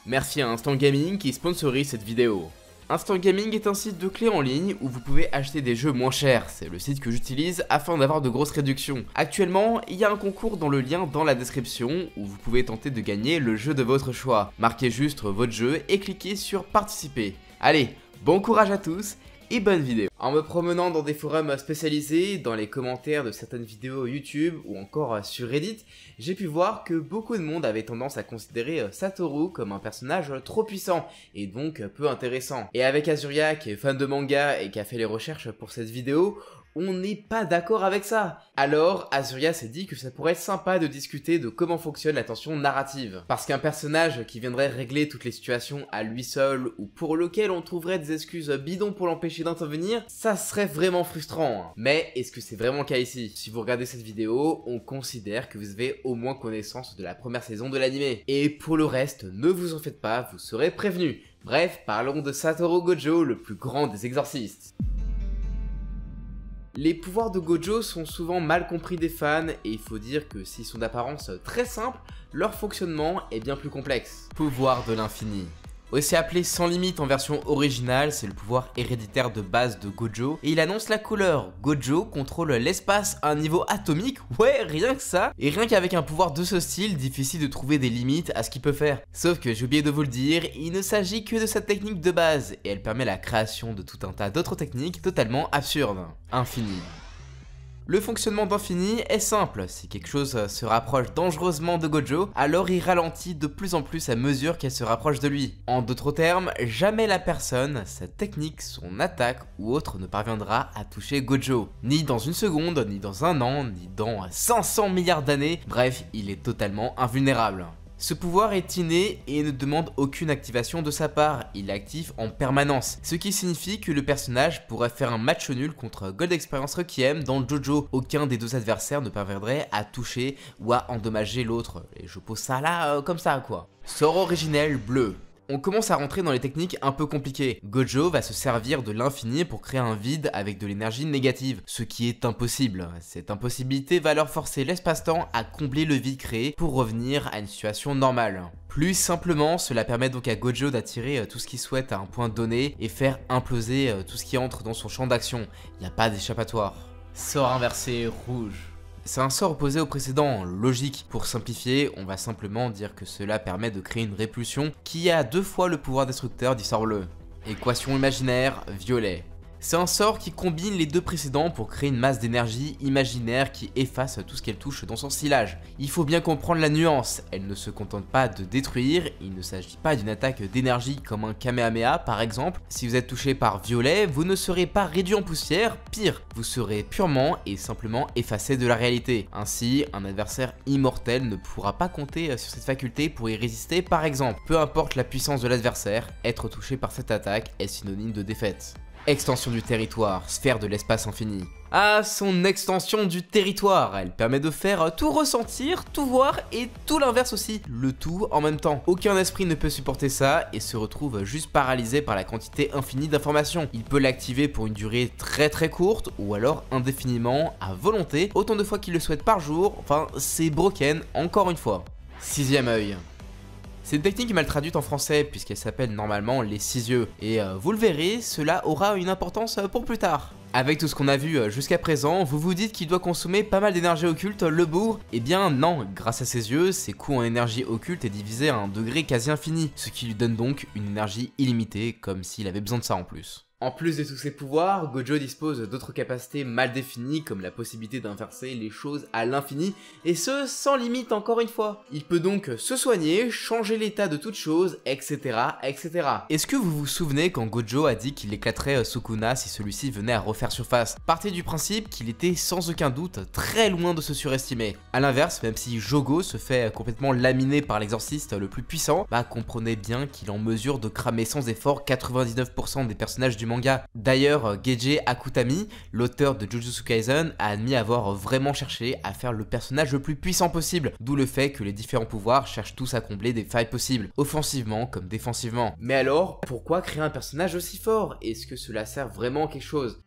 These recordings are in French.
Merci à Instant Gaming qui sponsorise cette vidéo. Instant Gaming est un site de clés en ligne où vous pouvez acheter des jeux moins chers, c'est le site que j'utilise afin d'avoir de grosses réductions. Actuellement, il y a un concours dans le lien dans la description où vous pouvez tenter de gagner le jeu de votre choix. Marquez juste votre jeu et cliquez sur participer. Allez, bon courage à tous et bonne vidéo. En me promenant dans des forums spécialisés, dans les commentaires de certaines vidéos YouTube ou encore sur Reddit, j'ai pu voir que beaucoup de monde avait tendance à considérer Satoru comme un personnage trop puissant et donc peu intéressant. Et avec Azuria qui est fan de manga et qui a fait les recherches pour cette vidéo, on n'est pas d'accord avec ça. Alors, Azuria s'est dit que ça pourrait être sympa de discuter de comment fonctionne la tension narrative. Parce qu'un personnage qui viendrait régler toutes les situations à lui seul, ou pour lequel on trouverait des excuses bidons pour l'empêcher d'intervenir, ça serait vraiment frustrant. Mais est-ce que c'est vraiment le cas ici? Si vous regardez cette vidéo, on considère que vous avez au moins connaissance de la première saison de l'anime. Et pour le reste, ne vous en faites pas, vous serez prévenus. Bref, parlons de Satoru Gojo, le plus grand des exorcistes. Les pouvoirs de Gojo sont souvent mal compris des fans et il faut dire que s'ils sont d'apparence très simple, leur fonctionnement est bien plus complexe. Pouvoir de l'infini. Aussi appelé sans limite en version originale, c'est le pouvoir héréditaire de base de Gojo et il annonce la couleur. Gojo contrôle l'espace à un niveau atomique, ouais rien que ça, et rien qu'avec un pouvoir de ce style, difficile de trouver des limites à ce qu'il peut faire. Sauf que j'ai oublié de vous le dire, il ne s'agit que de sa technique de base et elle permet la création de tout un tas d'autres techniques totalement absurdes. Infini. Le fonctionnement d'Infini est simple, si quelque chose se rapproche dangereusement de Gojo, alors il ralentit de plus en plus à mesure qu'elle se rapproche de lui. En d'autres termes, jamais la personne, sa technique, son attaque ou autre ne parviendra à toucher Gojo. Ni dans une seconde, ni dans un an, ni dans 500 milliards d'années, bref, il est totalement invulnérable. Ce pouvoir est inné et ne demande aucune activation de sa part, il est actif en permanence, ce qui signifie que le personnage pourrait faire un match nul contre Gold Experience Requiem dans Jojo, aucun des deux adversaires ne parviendrait à toucher ou à endommager l'autre, et je pose ça là comme ça quoi. Sort originel bleu. On commence à rentrer dans les techniques un peu compliquées. Gojo va se servir de l'infini pour créer un vide avec de l'énergie négative, ce qui est impossible. Cette impossibilité va alors forcer l'espace-temps à combler le vide créé pour revenir à une situation normale. Plus simplement, cela permet donc à Gojo d'attirer tout ce qu'il souhaite à un point donné et faire imploser tout ce qui entre dans son champ d'action. Il n'y a pas d'échappatoire. Sort inversé rouge. C'est un sort opposé au précédent, logique. Pour simplifier, on va simplement dire que cela permet de créer une répulsion qui a 2 fois le pouvoir destructeur du sort bleu. Équation imaginaire, violet. C'est un sort qui combine les deux précédents pour créer une masse d'énergie imaginaire qui efface tout ce qu'elle touche dans son sillage. Il faut bien comprendre la nuance, elle ne se contente pas de détruire, il ne s'agit pas d'une attaque d'énergie comme un Kamehameha par exemple. Si vous êtes touché par violet, vous ne serez pas réduit en poussière, pire, vous serez purement et simplement effacé de la réalité. Ainsi, un adversaire immortel ne pourra pas compter sur cette faculté pour y résister par exemple. Peu importe la puissance de l'adversaire, être touché par cette attaque est synonyme de défaite. Extension du territoire, sphère de l'espace infini. Ah, son extension du territoire, elle permet de faire tout ressentir, tout voir et tout l'inverse aussi, le tout en même temps. Aucun esprit ne peut supporter ça et se retrouve juste paralysé par la quantité infinie d'informations. Il peut l'activer pour une durée très courte ou alors indéfiniment, à volonté, autant de fois qu'il le souhaite par jour, enfin c'est broken encore une fois. Sixième œil. C'est une technique mal traduite en français puisqu'elle s'appelle normalement les 6 yeux et vous le verrez, cela aura une importance pour plus tard. Avec tout ce qu'on a vu jusqu'à présent, vous vous dites qu'il doit consommer pas mal d'énergie occulte, le bourg? Eh bien non, grâce à ses yeux, ses coûts en énergie occulte est divisé à un degré quasi infini, ce qui lui donne donc une énergie illimitée comme s'il avait besoin de ça en plus. En plus de tous ses pouvoirs, Gojo dispose d'autres capacités mal définies comme la possibilité d'inverser les choses à l'infini et ce sans limite encore une fois. Il peut donc se soigner, changer l'état de toute chose, etc. etc. Est-ce que vous vous souvenez quand Gojo a dit qu'il éclaterait Sukuna si celui-ci venait à refaire surface? Partez du principe qu'il était sans aucun doute très loin de se surestimer. A l'inverse, même si Jogo se fait complètement laminer par l'exorciste le plus puissant, bah comprenez bien qu'il est en mesure de cramer sans effort 99% des personnages du manga. D'ailleurs, Geiji Akutami, l'auteur de Jujutsu Kaisen, a admis avoir vraiment cherché à faire le personnage le plus puissant possible, d'où le fait que les différents pouvoirs cherchent tous à combler des failles possibles, offensivement comme défensivement. Mais alors, pourquoi créer un personnage aussi fort? Est-ce que cela sert vraiment à quelque chose?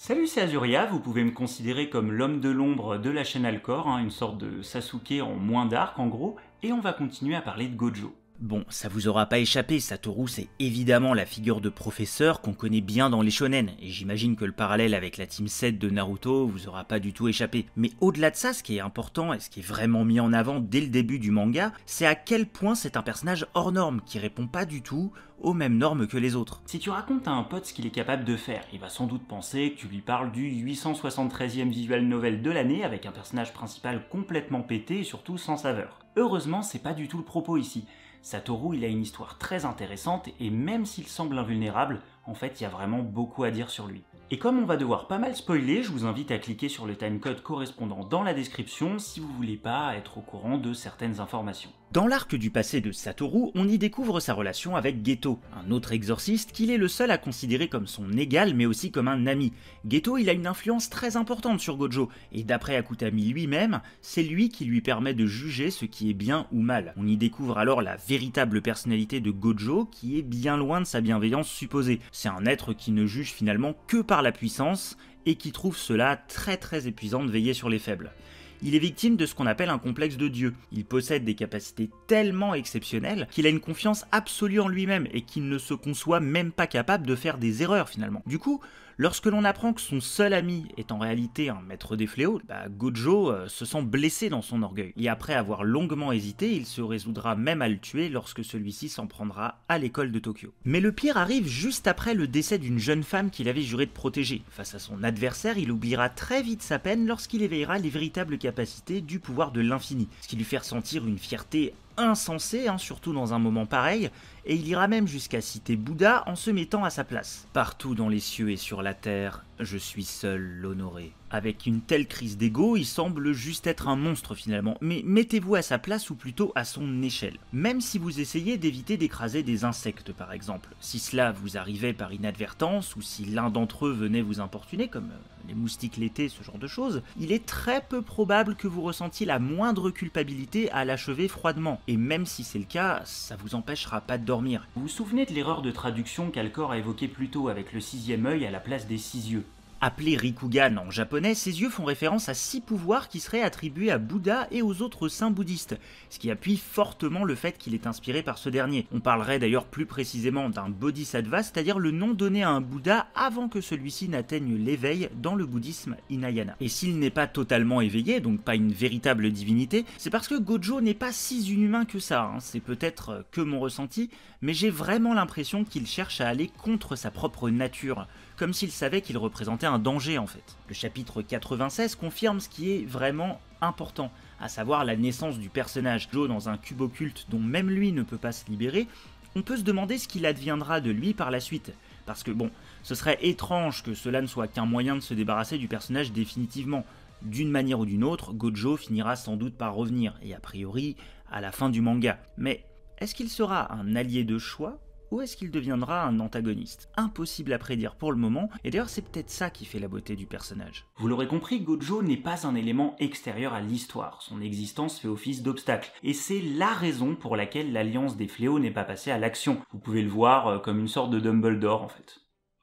Salut, c'est Azuria, vous pouvez me considérer comme l'homme de l'ombre de la chaîne Alcor, une sorte de Sasuke en moins dark en gros, Et on va continuer à parler de Gojo. Bon, ça vous aura pas échappé, Satoru c'est évidemment la figure de professeur qu'on connaît bien dans les shonen, et j'imagine que le parallèle avec la Team 7 de Naruto vous aura pas du tout échappé. Mais au-delà de ça, ce qui est important et ce qui est vraiment mis en avant dès le début du manga, c'est à quel point c'est un personnage hors norme, qui répond pas du tout aux mêmes normes que les autres. Si tu racontes à un pote ce qu'il est capable de faire, il va sans doute penser que tu lui parles du 873e visual novel de l'année avec un personnage principal complètement pété et surtout sans saveur. Heureusement, c'est pas du tout le propos ici. Satoru, il a une histoire très intéressante et même s'il semble invulnérable, en fait, il y a vraiment beaucoup à dire sur lui. Et comme on va devoir pas mal spoiler, je vous invite à cliquer sur le timecode correspondant dans la description si vous voulez pas être au courant de certaines informations. Dans l'arc du passé de Satoru, on y découvre sa relation avec Geto, un autre exorciste qu'il est le seul à considérer comme son égal mais aussi comme un ami. Geto, il a une influence très importante sur Gojo, et d'après Akutami lui-même, c'est lui qui lui permet de juger ce qui est bien ou mal. On y découvre alors la véritable personnalité de Gojo qui est bien loin de sa bienveillance supposée. C'est un être qui ne juge finalement que par la puissance et qui trouve cela très épuisant de veiller sur les faibles. Il est victime de ce qu'on appelle un complexe de Dieu. Il possède des capacités tellement exceptionnelles qu'il a une confiance absolue en lui-même et qu'il ne se conçoit même pas capable de faire des erreurs finalement. Du coup, lorsque l'on apprend que son seul ami est en réalité un maître des fléaux, Gojo se sent blessé dans son orgueil. Et après avoir longuement hésité, il se résoudra même à le tuer lorsque celui-ci s'en prendra à l'école de Tokyo. Mais le pire arrive juste après le décès d'une jeune femme qu'il avait juré de protéger. Face à son adversaire, il oubliera très vite sa peine lorsqu'il éveillera les véritables capacités du pouvoir de l'infini, ce qui lui fait ressentir une fierté insensée, surtout dans un moment pareil, et il ira même jusqu'à citer Bouddha en se mettant à sa place. Partout dans les cieux et sur la terre, je suis seul l'honoré. Avec une telle crise d'ego, il semble juste être un monstre finalement, mais mettez-vous à sa place ou plutôt à son échelle. Même si vous essayez d'éviter d'écraser des insectes par exemple, si cela vous arrivait par inadvertance ou si l'un d'entre eux venait vous importuner, comme les moustiques l'été, ce genre de choses, il est très peu probable que vous ressentiez la moindre culpabilité à l'achever froidement, et même si c'est le cas, ça vous empêchera pas de dormir. Vous vous souvenez de l'erreur de traduction qu'Alcor a évoquée plus tôt avec le 6e œil à la place des 6 yeux? Appelé Rikugan en japonais, ses yeux font référence à 6 pouvoirs qui seraient attribués à Bouddha et aux autres saints bouddhistes, ce qui appuie fortement le fait qu'il est inspiré par ce dernier. On parlerait d'ailleurs plus précisément d'un bodhisattva, c'est-à-dire le nom donné à un Bouddha avant que celui-ci n'atteigne l'éveil dans le bouddhisme Hinayana. Et s'il n'est pas totalement éveillé, donc pas une véritable divinité, c'est parce que Gojo n'est pas si inhumain que ça, c'est peut-être que mon ressenti, mais j'ai vraiment l'impression qu'il cherche à aller contre sa propre nature, comme s'il savait qu'il représentait un danger en fait. Le chapitre 96 confirme ce qui est vraiment important, à savoir la naissance du personnage. Joe dans un cube occulte dont même lui ne peut pas se libérer, on peut se demander ce qu'il adviendra de lui par la suite. Parce que bon, ce serait étrange que cela ne soit qu'un moyen de se débarrasser du personnage définitivement. D'une manière ou d'une autre, Gojo finira sans doute par revenir, et a priori, à la fin du manga. Mais est-ce qu'il sera un allié de choix ? Ou est-ce qu'il deviendra un antagoniste? Impossible à prédire pour le moment, et d'ailleurs c'est peut-être ça qui fait la beauté du personnage. Vous l'aurez compris, Gojo n'est pas un élément extérieur à l'histoire, son existence fait office d'obstacle, et c'est la raison pour laquelle l'Alliance des Fléaux n'est pas passée à l'action. Vous pouvez le voir comme une sorte de Dumbledore en fait,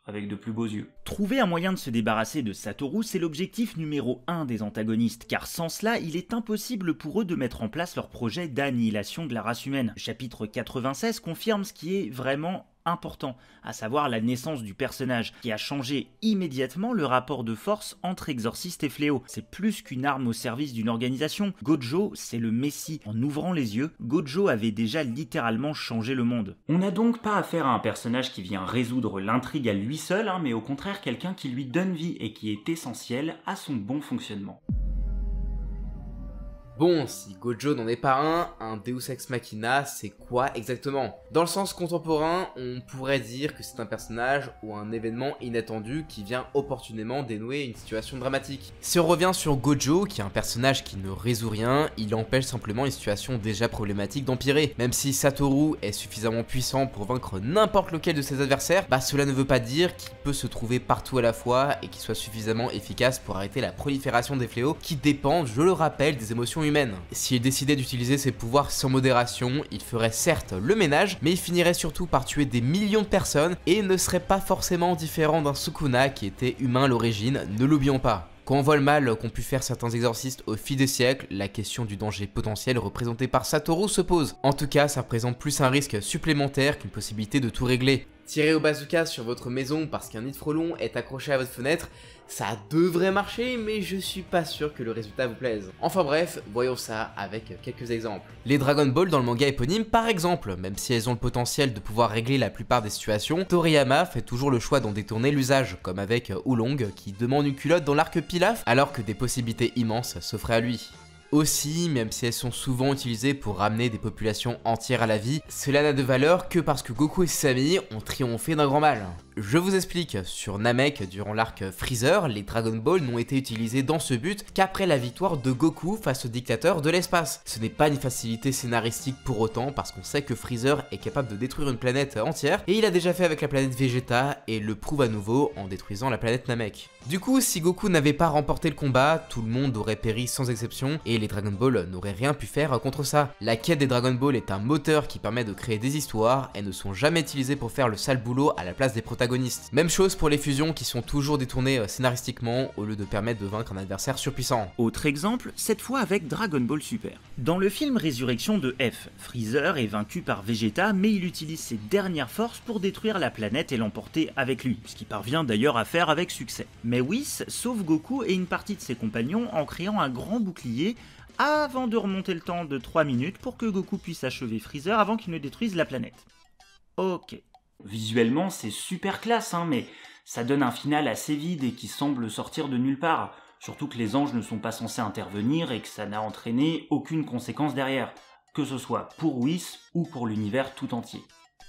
avec de plus beaux yeux. Trouver un moyen de se débarrasser de Satoru, c'est l'objectif numéro 1 des antagonistes, car sans cela, il est impossible pour eux de mettre en place leur projet d'annihilation de la race humaine. Le chapitre 96 confirme ce qui est vraiment important, à savoir la naissance du personnage, qui a changé immédiatement le rapport de force entre exorciste et fléau. C'est plus qu'une arme au service d'une organisation. Gojo, c'est le messie. En ouvrant les yeux, Gojo avait déjà littéralement changé le monde. On n'a donc pas affaire à un personnage qui vient résoudre l'intrigue à lui seul, mais au contraire quelqu'un qui lui donne vie et qui est essentiel à son bon fonctionnement. Bon, si Gojo n'en est pas un Deus Ex Machina, c'est quoi exactement? Dans le sens contemporain, on pourrait dire que c'est un personnage ou un événement inattendu qui vient opportunément dénouer une situation dramatique. Si on revient sur Gojo, qui est un personnage qui ne résout rien, il empêche simplement une situation déjà problématique d'empirer. Même si Satoru est suffisamment puissant pour vaincre n'importe lequel de ses adversaires, cela ne veut pas dire qu'il peut se trouver partout à la fois et qu'il soit suffisamment efficace pour arrêter la prolifération des fléaux qui dépendent, je le rappelle, des émotions humaine. S'il décidait d'utiliser ses pouvoirs sans modération, il ferait certes le ménage, mais il finirait surtout par tuer des millions de personnes et ne serait pas forcément différent d'un Sukuna qui était humain à l'origine, ne l'oublions pas. Quand on voit le mal qu'ont pu faire certains exorcistes au fil des siècles, la question du danger potentiel représenté par Satoru se pose. En tout cas, ça représente plus un risque supplémentaire qu'une possibilité de tout régler. Tirer au bazooka sur votre maison parce qu'un nid de frelon est accroché à votre fenêtre, ça devrait marcher, mais je suis pas sûr que le résultat vous plaise. Enfin bref, voyons ça avec quelques exemples. Les Dragon Ball dans le manga éponyme par exemple, même si elles ont le potentiel de pouvoir régler la plupart des situations, Toriyama fait toujours le choix d'en détourner l'usage, comme avec Oolong qui demande une culotte dans l'arc Pilaf alors que des possibilités immenses s'offraient à lui. Aussi, même si elles sont souvent utilisées pour ramener des populations entières à la vie, cela n'a de valeur que parce que Goku et ses amis ont triomphé d'un grand mal. Je vous explique, sur Namek durant l'arc Freezer, les Dragon Ball n'ont été utilisés dans ce but qu'après la victoire de Goku face au dictateur de l'espace. Ce n'est pas une facilité scénaristique pour autant parce qu'on sait que Freezer est capable de détruire une planète entière et il a déjà fait avec la planète Vegeta et le prouve à nouveau en détruisant la planète Namek. Du coup, si Goku n'avait pas remporté le combat, tout le monde aurait péri sans exception et les Dragon Ball n'auraient rien pu faire contre ça. La quête des Dragon Ball est un moteur qui permet de créer des histoires et ne sont jamais utilisées pour faire le sale boulot à la place des protagonistes. Même chose pour les fusions qui sont toujours détournées scénaristiquement au lieu de permettre de vaincre un adversaire surpuissant. Autre exemple, cette fois avec Dragon Ball Super. Dans le film Résurrection de F, Freezer est vaincu par Vegeta mais il utilise ses dernières forces pour détruire la planète et l'emporter avec lui, ce qu'il parvient d'ailleurs à faire avec succès. Mais Whis sauve Goku et une partie de ses compagnons en créant un grand bouclier avant de remonter le temps de 3 minutes pour que Goku puisse achever Freezer avant qu'il ne détruise la planète. Ok. Visuellement, c'est super classe, mais ça donne un final assez vide et qui semble sortir de nulle part. Surtout que les anges ne sont pas censés intervenir et que ça n'a entraîné aucune conséquence derrière, que ce soit pour Whis ou pour l'univers tout entier.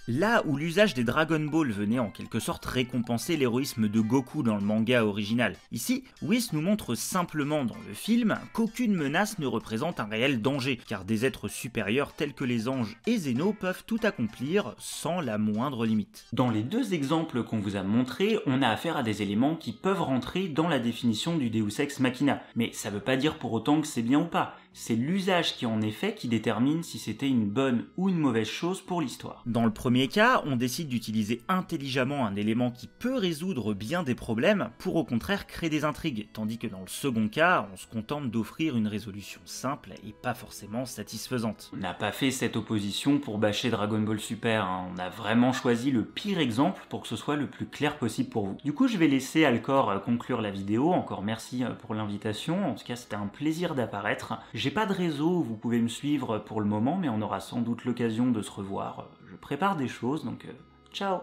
Là où l'usage des Dragon Ball venait en quelque sorte récompenser l'héroïsme de Goku dans le manga original. Ici, Whis nous montre simplement dans le film qu'aucune menace ne représente un réel danger, car des êtres supérieurs tels que les anges et Zeno peuvent tout accomplir sans la moindre limite. Dans les deux exemples qu'on vous a montrés, on a affaire à des éléments qui peuvent rentrer dans la définition du Deus Ex Machina, mais ça veut pas dire pour autant que c'est bien ou pas. C'est l'usage qui en est fait qui détermine si c'était une bonne ou une mauvaise chose pour l'histoire. Dans le premier cas, on décide d'utiliser intelligemment un élément qui peut résoudre bien des problèmes pour au contraire créer des intrigues, tandis que dans le second cas, on se contente d'offrir une résolution simple et pas forcément satisfaisante. On n'a pas fait cette opposition pour bâcher Dragon Ball Super, on a vraiment choisi le pire exemple pour que ce soit le plus clair possible pour vous. Du coup, je vais laisser Alcor conclure la vidéo, encore merci pour l'invitation, en tout cas c'était un plaisir d'apparaître. J'ai pas de réseau où vous pouvez me suivre pour le moment, mais on aura sans doute l'occasion de se revoir. Je prépare des choses, donc ciao.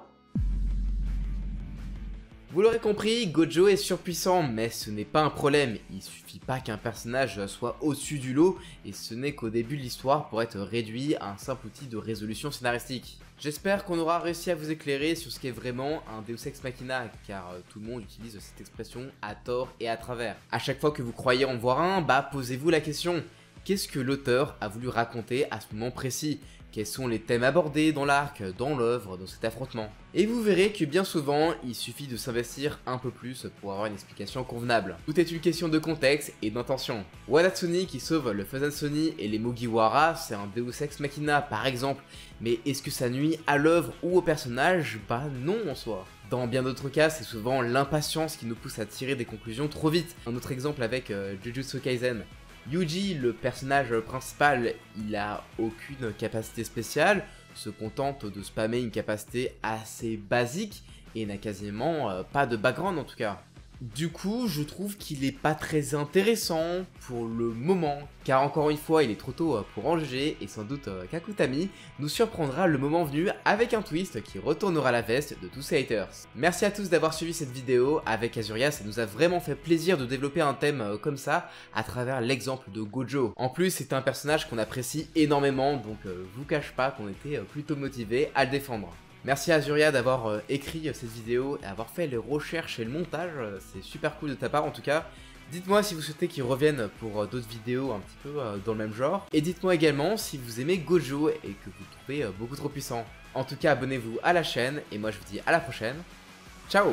Vous l'aurez compris, Gojo est surpuissant, mais ce n'est pas un problème. Il suffit pas qu'un personnage soit au-dessus du lot, et ce n'est qu'au début de l'histoire pour être réduit à un simple outil de résolution scénaristique. J'espère qu'on aura réussi à vous éclairer sur ce qu'est vraiment un Deus Ex Machina, car tout le monde utilise cette expression à tort et à travers. À chaque fois que vous croyez en voir un, posez-vous la question. Qu'est-ce que l'auteur a voulu raconter à ce moment précis? Quels sont les thèmes abordés dans l'arc, dans l'œuvre, dans cet affrontement? Et vous verrez que bien souvent, il suffit de s'investir un peu plus pour avoir une explication convenable. Tout est une question de contexte et d'intention. Wadatsuni qui sauve le Fuzansoni et les Mugiwara, c'est un Deus Ex Machina par exemple, mais est-ce que ça nuit à l'œuvre ou au personnage? Non en soi. Dans bien d'autres cas, c'est souvent l'impatience qui nous pousse à tirer des conclusions trop vite. Un autre exemple avec Jujutsu Kaisen. Yuji, le personnage principal, il a aucune capacité spéciale, se contente de spammer une capacité assez basique et n'a quasiment pas de background en tout cas. Du coup, je trouve qu'il est pas très intéressant pour le moment, car encore une fois, il est trop tôt pour en juger, et sans doute qu'Akutami nous surprendra le moment venu avec un twist qui retournera la veste de tous ces haters. Merci à tous d'avoir suivi cette vidéo avec Azuria, ça nous a vraiment fait plaisir de développer un thème comme ça à travers l'exemple de Gojo. En plus, c'est un personnage qu'on apprécie énormément, donc je vous cache pas qu'on était plutôt motivés à le défendre. Merci à Azuria d'avoir écrit cette vidéo et avoir fait les recherches et le montage, c'est super cool de ta part en tout cas. Dites-moi si vous souhaitez qu'il revienne pour d'autres vidéos un petit peu dans le même genre. Et dites-moi également si vous aimez Gojo et que vous le trouvez beaucoup trop puissant. En tout cas, abonnez-vous à la chaîne et moi je vous dis à la prochaine. Ciao!